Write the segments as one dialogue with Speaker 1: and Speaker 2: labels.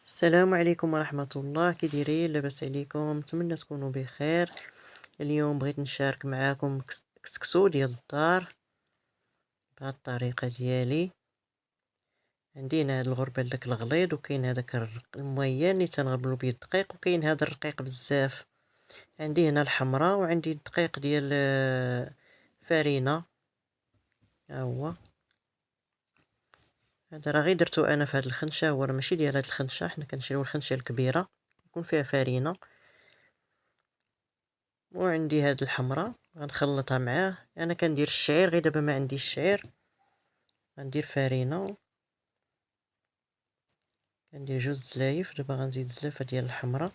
Speaker 1: السلام عليكم ورحمة الله، كي دايرين؟ لاباس عليكم؟ نتمنى تكونوا بخير. اليوم بغيت نشارك معاكم كسكسو ديال الدار بهاد الطريقة ديالي. عندي هنا هاد الغربال داك الغليظ، وكاين هذاك المويان اللي تنغربلو بيه الدقيق، وكاين هذا الرقيق بزاف. عندي هنا الحمراء، وعندي الدقيق ديال فرينة. ها هو هذا راه غير درتو انا في هاد الخنشه، هو راه ماشي ديال هاد الخنشه، حنا كنشريو الخنشه الكبيره يكون فيها فرينه. وعندي هاد الحمراء غنخلطها معاه. انا كندير الشعير، غير دابا ما عنديش الشعير، غندير فرينه. كندير جوج زلايف، دابا غنزيد زلافه ديال الحمراء.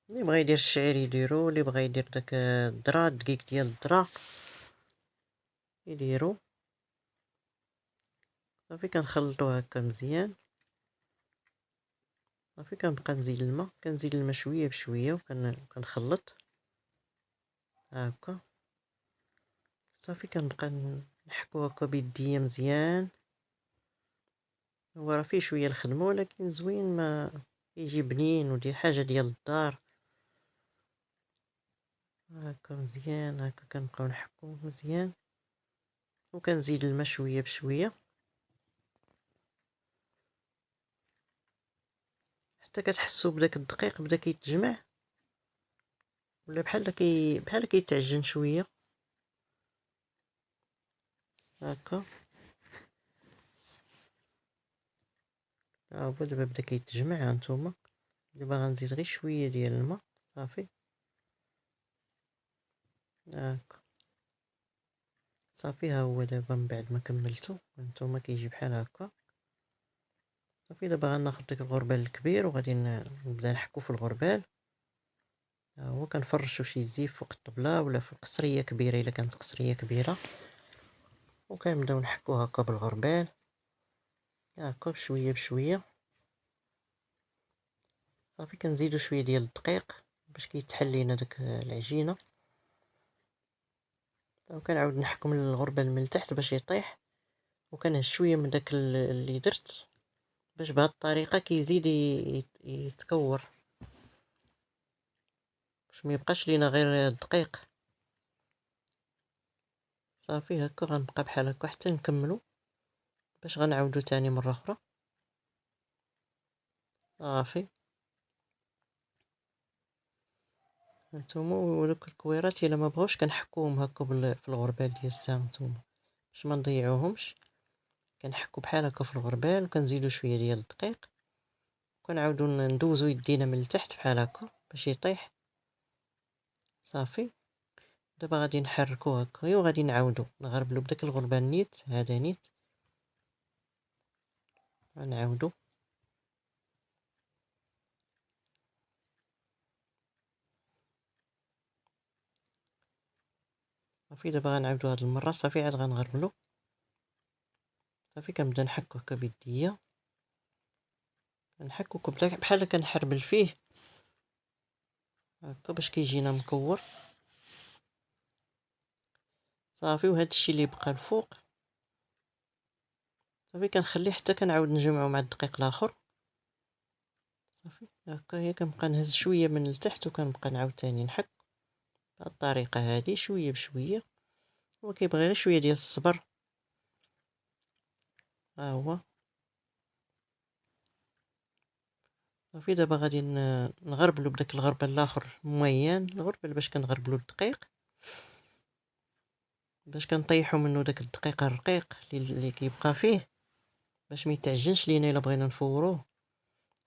Speaker 1: اللي بغى يدير الشعير يديرو، اللي بغى يدير داك الذره، الدقيق ديال الذره يديرو. صافي كنخلطو هكا مزيان. صافي كنبقى نزيد الماء، كنزيد الماء شويه بشويه، وكنخلط هكا. صافي كنبقى نحكو هكا بيديا مزيان. هو راه فيه شويه الخدمه، ولكن زوين، ما يجي بنين ودير حاجه ديال الدار. هكا مزيان، هكا كنبقاو نحكو مزيان، وكنزيد الماء شويه بشويه حتى كتحسوا بداك الدقيق بدا كيتجمع، ولا بحال كيتعجن شويه هكا. ها هو دابا بدا كيتجمع، ها نتوما. دابا غنزيد غير شويه ديال الماء. صافي هكا. صافي ها هو دابا من بعد ما كملتو، هانتوما كيجي بحال هكا. صافي دابا غناخد داك الغربال الكبير، وغادي نبدا نحكو في الغربال. ها هو كنفرشو شي زيف فوق الطبله، ولا فوق قصريه كبيره الا كانت قصريه كبيره، وكنبداو نحكو هكا بالغربال هكا بشويه بشويه. صافي كنزيدو شويه ديال الدقيق باش كيتحل لينا داك العجينه، وكنعاود نحكم الغربال من التحت باش يطيح، وكنهز شويه من داك اللي درت، باش بهاد الطريقه كيزيد يتكور، باش ما يبقاش لينا غير الدقيق. صافي هكا غنبقى بحال هكا حتى نكملو، باش غنعاودو تاني مره اخرى. صافي هانتوما، ودوك الكويرات الا ما بغاوش كنحكوهم هكا في الغربال ديال الساعه نتوما، باش ما نضيعوهمش. كنحكو بحال هكا في الغربال، وكنزيدو شويه ديال الدقيق، وكنعاودو ندوزو يدينا من التحت بحال هكا باش يطيح. صافي دابا غادي نحركو هكا، وغادي نعاودو نغربلو بداك الغربال نيت، هذا نيت غنعاودو. صافي دابا غنعاودو هاد المره. صافي عاد غنغربلو. صافي كنبدا نحك هكا بيديا، كنحك وكنبدا بحال كنحربل فيه هكا باش كيجينا مكور. صافي وهذا الشيء اللي بقى الفوق صافي كنخليه حتى كنعاود نجمعو مع الدقيق الاخر. صافي هكا هي كنبقى نهز شويه من التحت، وكنبقى نعاود تاني نحك بهاد الطريقه هذه شويه بشويه. هو كيبغي غير شويه ديال الصبر. ها هو صافي دابا غادي نغربلو بداك الغربل الاخر مويان، الغربل باش كنغربلو الدقيق، باش كنطيحو منه داك الدقيق الرقيق اللي كيبقى فيه، باش ما يتعجنش لينا الا بغينا نفوروه.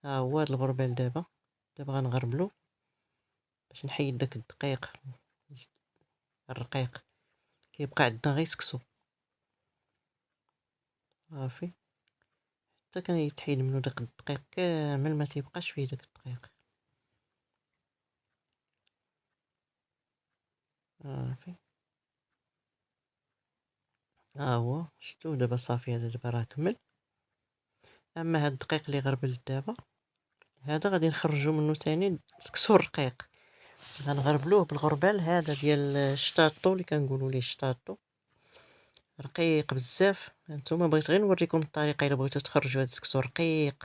Speaker 1: ها هو هاد الغربال دابا غنغربلو باش نحيد داك الدقيق الرقيق، كيبقى عندنا غير سكسو. صافي حتى كيتحيد منه داك الدقيق كامل، ما تيبقاش فيه داك الدقيق. صافي ها هو شفتوه دابا. صافي هذا دابا راه كمل. اما هاد الدقيق اللي غربلت دابا، هذا غادي نخرجو منه تاني سكسو رقيق، غنغربلوه بالغربال هذا ديال الشطاطو اللي كنقولوا ليه الشطاطو، رقيق بزاف. هانتوما بغيت غير نوريكم الطريقة إلا بغيتو تخرجوا هاد السكسو رقيق.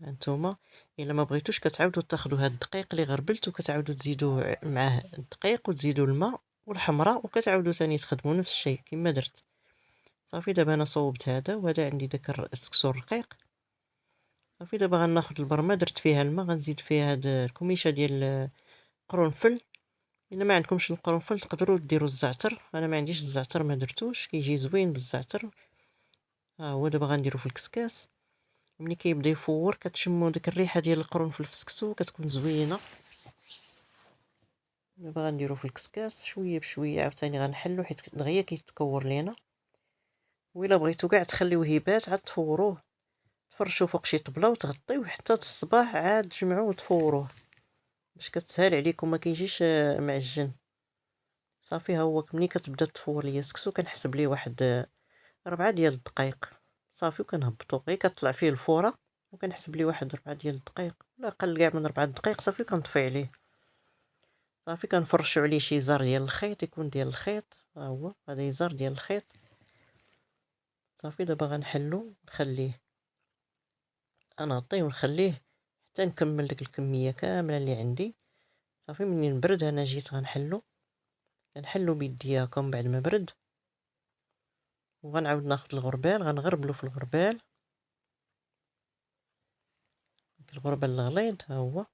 Speaker 1: هانتوما إلا ما بغيتوش كتعاودو تاخدو هاد الدقيق اللي غربلت وكتعاودو تزيدو معاه الدقيق وتزيدو الماء والحمرة وكتعاودو تاني تخدمو نفس الشيء كما درت. صافي دابا أنا صوبت هذا وهذا عندي داك السكسو الرقيق. صافي دابا غناخد البرمة درت فيها الماء غنزيد فيها هاد الكميشة ديال القرنفل. الا ما عندكمش القرنفل تقدروا ديروا الزعتر، انا ما عنديش الزعتر ما درتوش كيجي زوين بالزعتر. ها هو دابا غنديرو في الكسكاس. ملي كيبدا يفور كتشموا ديك الريحه ديال القرنفل في السكسو كتكون زوينه. دابا غنديرو في الكسكاس شويه بشويه عاوتاني غنحلو حيت دغيا كيتكور لينا. وإلا بغيتو كاع تخليوه يبات عاد تفوروه، تفرشوه فوق شي طبله وتغطيوه حتى الصباح عاد تجمعوه وتفوروه باش كتسهل عليكم ما كيجيش معجن. صافي ها هو ملي كتبدا تفور ليا السكسو كنحسب ليه واحد 4 ديال الدقايق. صافي وكنهبطو غير كطلع فيه الفورة وكنحسب ليه واحد 4 ديال الدقايق ولا أقل كاع من 4 دقايق. صافي كنطفي عليه. صافي كنفرشو عليه شي زر ديال الخيط يكون ديال الخيط. ها هو هذا يزر ديال الخيط. صافي دابا غنحلو نخليه غنغطيه ونخليه حتى نكمل ديك الكمية كاملة اللي عندي. صافي منين برد أنا جيت كنحلو بيديا هاكا من بعد ما برد. وغنعاود ناخد الغربال غنغربلو في الغربال. الغربال الغليظ ها هو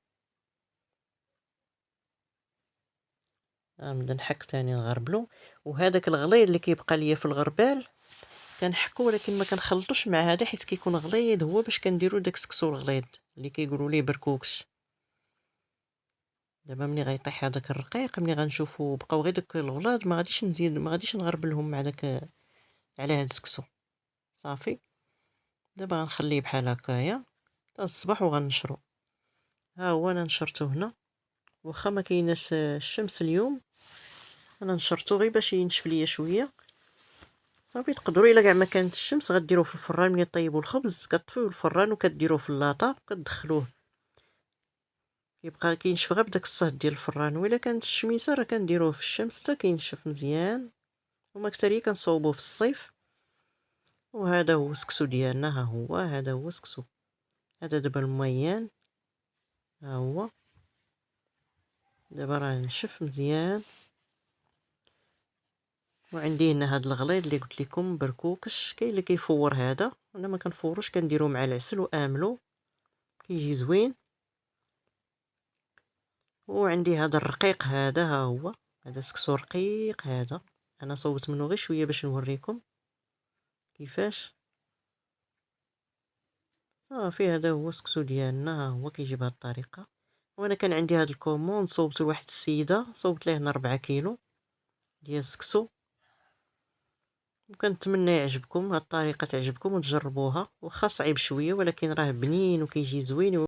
Speaker 1: غنبدا نحك تاني نغربلو. وهذاك الغليظ اللي كيبقى ليا في الغربال كنحكو ولكن ما كنخلطوش مع هذا حيت كيكون غليظ هو باش كنديرو داك السكسو الغليظ اللي كيقولوا ليه بركوكش. دابا ملي غيطيح هذاك الرقيق ملي غنشوفو بقاو غير داك الغلاظ ما غاديش نزيد ما غاديش نغربلهم مع داك على هاد السكسو. صافي دابا غنخليه بحال هكايا حتى الصباح وغنشرو. ها هو انا نشرتو هنا واخا ما كايناش الشمس اليوم انا نشرتو غير باش ينشف ليا شويه. صافي تقدروا الا كاع ما كانت الشمس غديروه في الفران ملي طيبوا الخبز كطفيو الفران وكديروه في اللاطه وكتدخلوه كيبقى كينشف غير بداك الصهد ديال الفران. وإلا كانت الشميسه راه كنديروه في الشمس حتى كينشف مزيان. وما اكثريه كنصوبوه في الصيف. وهذا هو السكسو ديالنا. ها هو هذا هو السكسو. هذا دابا الميان ها هو دابا راه نشف مزيان. وعندي هنا هاد الغليظ اللي قلت لكم بركوكش. كاين اللي كيفور هذا انا ما كنفوروش كنديرو مع العسل واملو كيجي زوين. وعندي هذا الرقيق هذا ها هو هذا سكسو رقيق هذا انا صوبت منه غير شويه باش نوريكم كيفاش. صافي هذا هو السكسو ديالنا ها هو كيجي بهذه الطريقه. وانا كان عندي هذا الكوموند صوبت لواحد السيده صوبت ليه هنا 4 كيلو ديال السكسو. وكنتمنى يعجبكم هاد الطريقه تعجبكم وتجربوها واخا صعيب شويه ولكن راه بنين وكيجي زوين.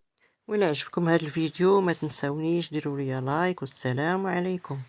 Speaker 1: وإلا عجبكم هذا الفيديو ما تنساونيش ديروا لي لايك والسلام عليكم.